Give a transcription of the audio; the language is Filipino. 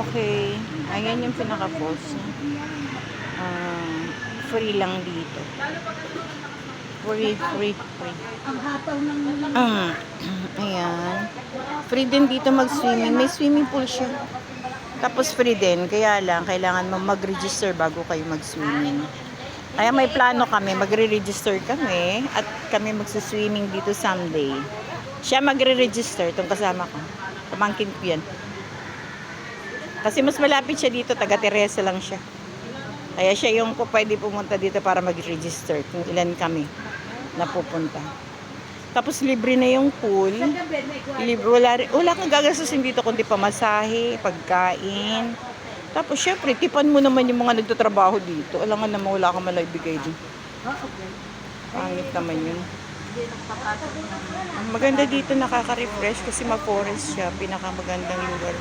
Okay. Ayan yung pinaka-post niya. Free lang dito. Free. Ang hataw ng Ayan. Free din dito mag-swimming. May swimming pool siya. Tapos free din. Kaya lang, kailangan mo mag-register bago kayo mag-swimming. Kaya may plano kami. Magre-register kami. At kami mag-swimming dito someday. Siya magre-register. Itong kasama ko. Pamangkin ko yan. Kasi mas malapit siya dito. Taga Teresa lang siya. Kaya siya yung pwede pumunta dito para mag-register. Kung ilan kami na pupunta. Tapos libre na yung pool. Libre, wala kang gagastusin dito kundi pamasahe, pagkain. Tapos syempre, tipan mo naman yung mga nagtatrabaho dito. Alangan naman wala kang malaibigay din. Pangit naman yun. Ang maganda dito, nakaka-refresh kasi mag-forest siya. Pinakamagandang lugar.